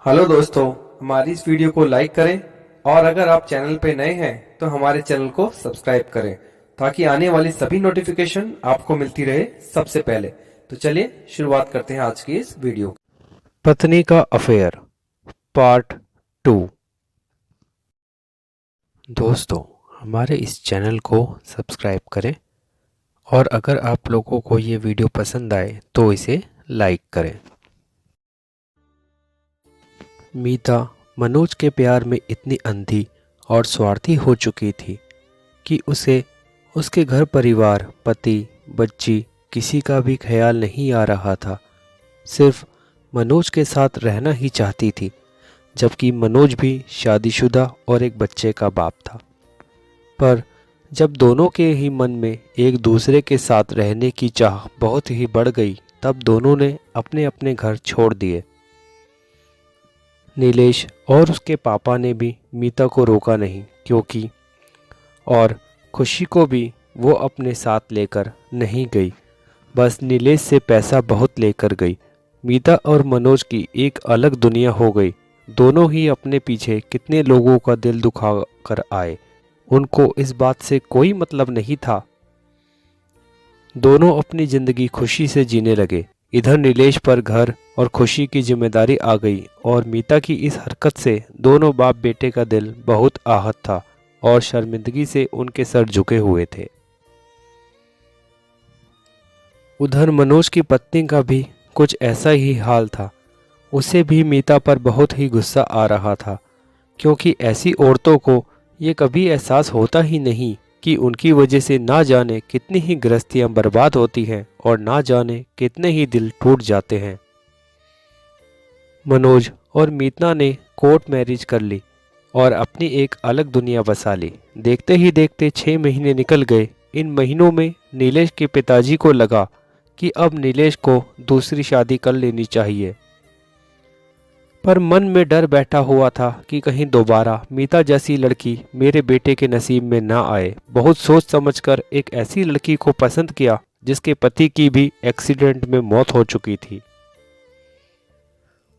Hello दोस्तों, हमारी इस वीडियो को लाइक करें और अगर आप चैनल पे नए हैं तो हमारे चैनल को सब्सक्राइब करें ताकि आने वाली सभी नोटिफिकेशन आपको मिलती रहे सबसे पहले। तो चलिए शुरुआत करते हैं आज की इस वीडियो की। पत्नी का अफेयर पार्ट 2। दोस्तों, हमारे इस चैनल को सब्सक्राइब करें और अगर आप लोगों को ये वीडियो पसंद आए तो इसे लाइक करें। मीता मनोज के प्यार में इतनी अंधी और स्वार्थी हो चुकी थी कि उसे उसके घर परिवार, पति, बच्ची किसी का भी ख्याल नहीं आ रहा था। सिर्फ मनोज के साथ रहना ही चाहती थी, जबकि मनोज भी शादीशुदा और एक बच्चे का बाप था। पर जब दोनों के ही मन में एक दूसरे के साथ रहने की चाह बहुत ही बढ़ गई, तब दोनों ने अपने अपने घर छोड़ दिए। नीलेश और उसके पापा ने भी मीता को रोका नहीं, क्योंकि और खुशी को भी वो अपने साथ लेकर नहीं गई, बस नीलेश से पैसा बहुत लेकर गई। मीता और मनोज की एक अलग दुनिया हो गई। दोनों ही अपने पीछे कितने लोगों का दिल दुखा कर आए, उनको इस बात से कोई मतलब नहीं था। दोनों अपनी जिंदगी खुशी से जीने लगे। इधर नीलेश पर घर और खुशी की जिम्मेदारी आ गई और मीता की इस हरकत से दोनों बाप बेटे का दिल बहुत आहत था और शर्मिंदगी से उनके सर झुके हुए थे। उधर मनोज की पत्नी का भी कुछ ऐसा ही हाल था। उसे भी मीता पर बहुत ही गुस्सा आ रहा था, क्योंकि ऐसी औरतों को ये कभी एहसास होता ही नहीं कि उनकी वजह से ना जाने कितनी ही गृहस्थियां बर्बाद होती हैं और ना जाने कितने ही दिल टूट जाते हैं। मनोज और मीता ने कोर्ट मैरिज कर ली और अपनी एक अलग दुनिया बसा ली। देखते ही देखते 6 महीने निकल गए। इन महीनों में नीलेश के पिताजी को लगा कि अब नीलेश को दूसरी शादी कर लेनी चाहिए, पर मन में डर बैठा हुआ था कि कहीं दोबारा मीता जैसी लड़की मेरे बेटे के नसीब में ना आए। बहुत सोच समझकर एक ऐसी लड़की को पसंद किया जिसके पति की भी एक्सीडेंट में मौत हो चुकी थी।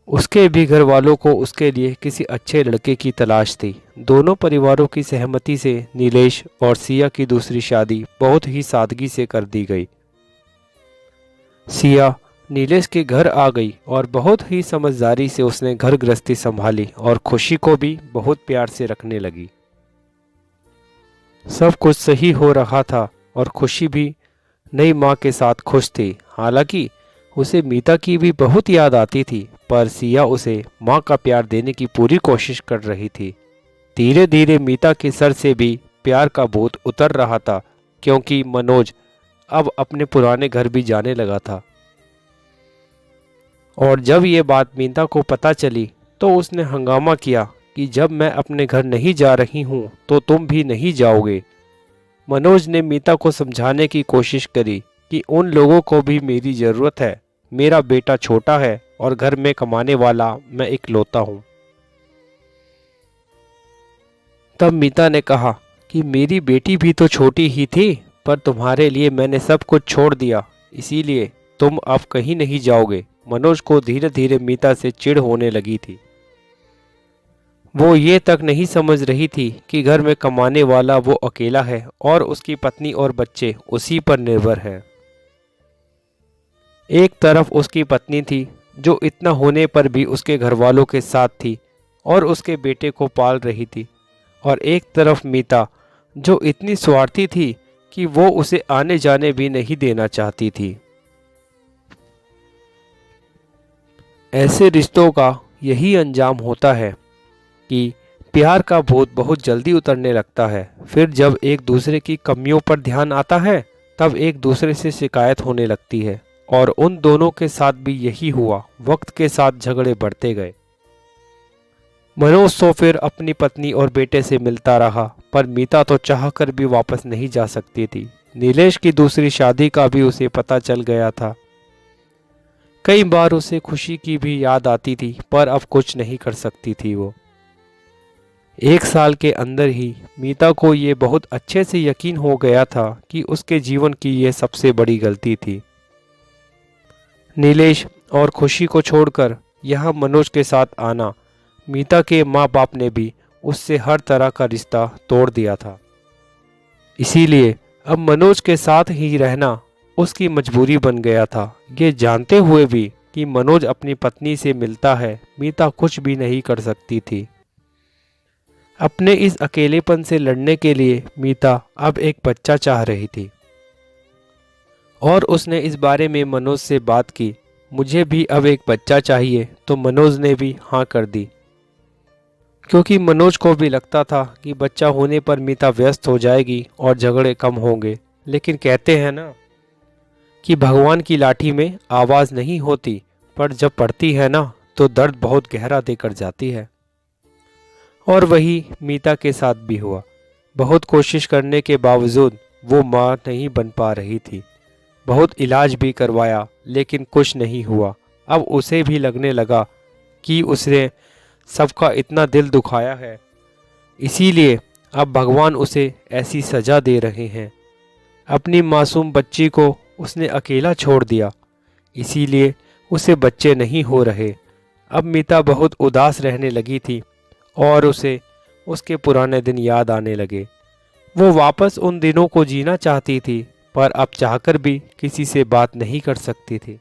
उसके भी घर वालों को उसके लिए किसी अच्छे लड़के की तलाश थी। दोनों परिवारों की सहमति से नीलेश और सिया की दूसरी शादी बहुत ही सादगी से कर दी गई। सिया नीलेश के घर आ गई और बहुत ही समझदारी से उसने घर गृहस्थी संभाली और खुशी को भी बहुत प्यार से रखने लगी। सब कुछ सही हो रहा था और खुशी भी नई माँ के साथ खुश थी। हालांकि उसे मीता की भी बहुत याद आती थी, पर सिया उसे माँ का प्यार देने की पूरी कोशिश कर रही थी। धीरे धीरे मीता के सर से भी प्यार का बोझ उतर रहा था, क्योंकि मनोज अब अपने पुराने घर भी जाने लगा था। और जब ये बात मीता को पता चली तो उसने हंगामा किया कि जब मैं अपने घर नहीं जा रही हूँ तो तुम भी नहीं जाओगे। मनोज ने मीता को समझाने की कोशिश करी कि उन लोगों को भी मेरी ज़रूरत है। मेरा बेटा छोटा है और घर में कमाने वाला मैं इकलौता हूँ। तब मीता ने कहा कि मेरी बेटी भी तो छोटी ही थी, पर तुम्हारे लिए मैंने सब कुछ छोड़ दिया, इसीलिए तुम अब कहीं नहीं जाओगे। मनोज को धीरे धीरे मीता से चिढ़ होने लगी थी। वो ये तक नहीं समझ रही थी कि घर में कमाने वाला वो अकेला है और उसकी पत्नी और बच्चे उसी पर निर्भर हैं। एक तरफ उसकी पत्नी थी जो इतना होने पर भी उसके घर वालों के साथ थी और उसके बेटे को पाल रही थी, और एक तरफ मीता जो इतनी स्वार्थी थी कि वो उसे आने जाने भी नहीं देना चाहती थी। ऐसे रिश्तों का यही अंजाम होता है कि प्यार का भूत बहुत जल्दी उतरने लगता है। फिर जब एक दूसरे की कमियों पर ध्यान आता है तब एक दूसरे से शिकायत होने लगती है, और उन दोनों के साथ भी यही हुआ। वक्त के साथ झगड़े बढ़ते गए। मनोज तो फिर अपनी पत्नी और बेटे से मिलता रहा, पर मीता तो चाहकर भी वापस नहीं जा सकती थी। नीलेश की दूसरी शादी का भी उसे पता चल गया था। कई बार उसे खुशी की भी याद आती थी, पर अब कुछ नहीं कर सकती थी वो। 1 साल के अंदर ही मीता को ये बहुत अच्छे से यकीन हो गया था कि उसके जीवन की ये सबसे बड़ी गलती थी। नीलेश और खुशी को छोड़कर यहाँ मनोज के साथ आना, मीता के माँ बाप ने भी उससे हर तरह का रिश्ता तोड़ दिया था। इसीलिए अब मनोज के साथ ही रहना उसकी मजबूरी बन गया था। ये जानते हुए भी कि मनोज अपनी पत्नी से मिलता है, मीता कुछ भी नहीं कर सकती थी। अपने इस अकेलेपन से लड़ने के लिए मीता अब एक बच्चा चाह रही थी और उसने इस बारे में मनोज से बात की। मुझे भी अब एक बच्चा चाहिए, तो मनोज ने भी हाँ कर दी, क्योंकि मनोज को भी लगता था कि बच्चा होने पर मीता व्यस्त हो जाएगी और झगड़े कम होंगे। लेकिन कहते हैं ना कि भगवान की लाठी में आवाज़ नहीं होती, पर जब पड़ती है ना तो दर्द बहुत गहरा देकर जाती है। और वही मीता के साथ भी हुआ। बहुत कोशिश करने के बावजूद वो माँ नहीं बन पा रही थी। बहुत इलाज भी करवाया लेकिन कुछ नहीं हुआ। अब उसे भी लगने लगा कि उसने सबका इतना दिल दुखाया है, इसीलिए अब भगवान उसे ऐसी सज़ा दे रहे हैं। अपनी मासूम बच्ची को उसने अकेला छोड़ दिया, इसीलिए उसे बच्चे नहीं हो रहे। अब मीता बहुत उदास रहने लगी थी और उसे उसके पुराने दिन याद आने लगे। वो वापस उन दिनों को जीना चाहती थी, पर अब चाहकर भी किसी से बात नहीं कर सकती थी।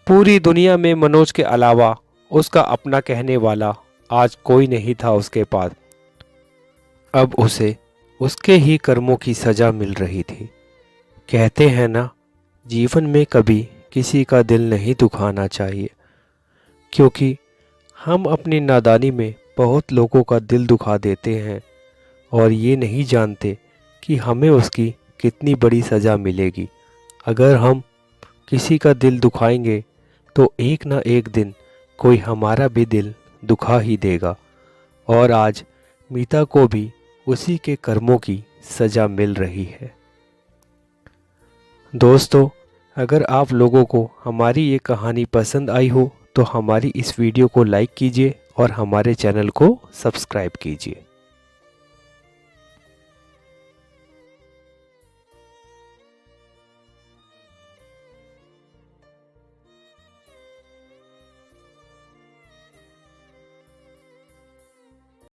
पूरी दुनिया में मनोज के अलावा उसका अपना कहने वाला आज कोई नहीं था उसके पास। अब उसे उसके ही कर्मों की सज़ा मिल रही थी। कहते हैं ना, जीवन में कभी किसी का दिल नहीं दुखाना चाहिए, क्योंकि हम अपनी नादानी में बहुत लोगों का दिल दुखा देते हैं और ये नहीं जानते कि हमें उसकी कितनी बड़ी सज़ा मिलेगी। अगर हम किसी का दिल दुखाएंगे तो एक ना एक दिन कोई हमारा भी दिल दुखा ही देगा। और आज मीता को भी उसी के कर्मों की सज़ा मिल रही है। दोस्तों, अगर आप लोगों को हमारी ये कहानी पसंद आई हो तो हमारी इस वीडियो को लाइक कीजिए और हमारे चैनल को सब्सक्राइब कीजिए।